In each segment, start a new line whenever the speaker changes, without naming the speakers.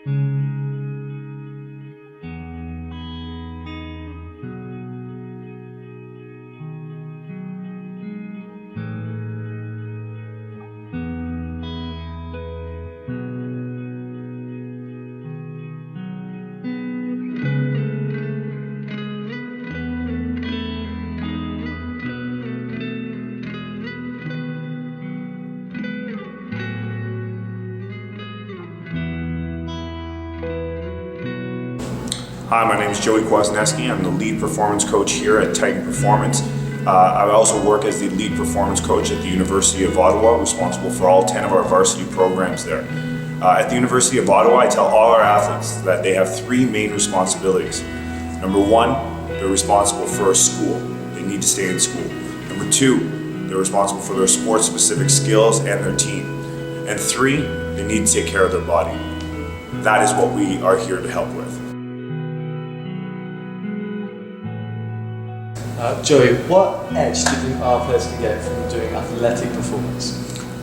Hi, my name is Joey Kwasniewski. I'm the lead performance coach here at Titan Performance. I also work as the lead performance coach at the University of Ottawa, responsible for all 10 of our varsity programs there. At the University of Ottawa, I tell all our athletes that they have 3 main responsibilities. Number 1, they're responsible for school. They need to stay in school. Number 2, they're responsible for their sports-specific skills and their team. And 3, they need to take care of their body. That is what we are here to help with.
Joey, what edge do you think our players can get from doing athletic performance?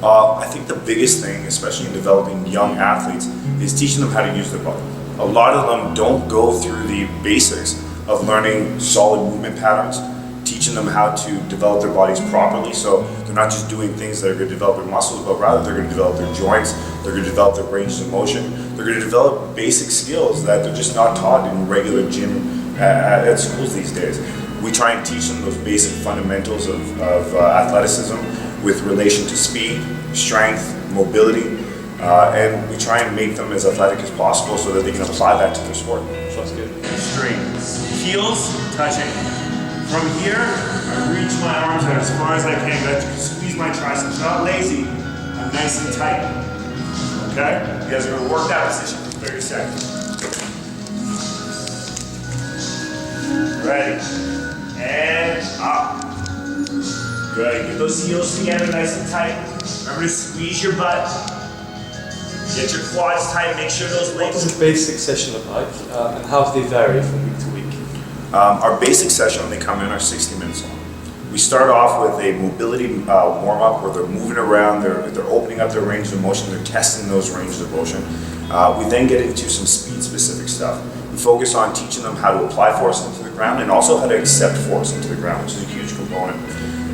I think the biggest thing, especially in developing young athletes, is teaching them how to use their body. A lot of them don't go through the basics of learning solid movement patterns, teaching them how to develop their bodies properly, so they're not just doing things that are going to develop their muscles, but rather they're going to develop their joints, they're going to develop their ranges of motion, they're going to develop basic skills that they're just not taught in regular gym at schools these days. We try and teach them those basic fundamentals of athleticism with relation to speed, strength, mobility, and we try and make them as athletic as possible so that they can apply that to their sport.
That's good.
Straight. Heels touching. From here, I reach my arms out as far as I can. I squeeze my triceps. Not lazy. I'm nice and tight. Okay? You guys are going to work that position for 30 seconds. Ready. And up. Good. Get those heels together nice and tight. Remember to squeeze your butt. Get your quads tight. Make sure those
What
legs.
does a basic session look like, and how do they vary from week to week?
Our basic session when they come in are 60 minutes long. We start off with a mobility warm-up where they're moving around, they're opening up their range of motion, they're testing those ranges of motion. We then get into some speed-specific stuff. We focus on teaching them how to apply force into the ground and also how to accept force into the ground, which is a huge component.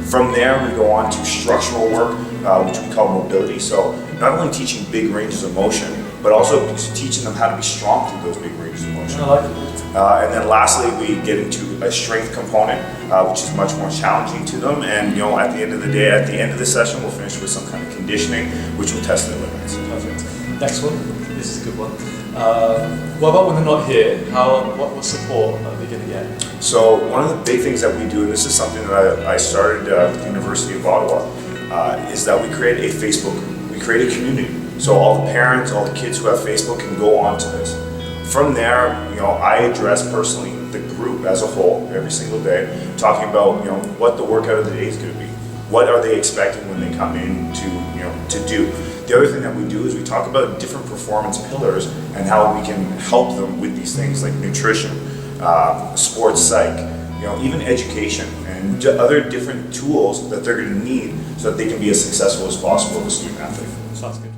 From there, we go on to structural work, which we call mobility. So not only teaching big ranges of motion, but also teaching them how to be strong through those big ranges of motion.
I like it.
And then lastly, we get into a strength component, which is much more challenging to them. And at the end of the day, at the end of the session, we'll finish with some kind of conditioning, which will test their limits.
Perfect. Next one. This is a good one. What about when they're not here? What support are they going to get?
So one of the big things that we do, and this is something that I started with the University of Ottawa, is that we create a Facebook group. We create a community. So all the parents, all the kids who have Facebook can go onto this. From there, I address personally the group as a whole every single day, talking about what the workout of the day is going to be. What are they expecting when they come in to do? The other thing that we do is we talk about different performance pillars and how we can help them with these things like nutrition, sports psych, even education and other different tools that they're going to need so that they can be as successful as possible as a student athlete.
Sounds good.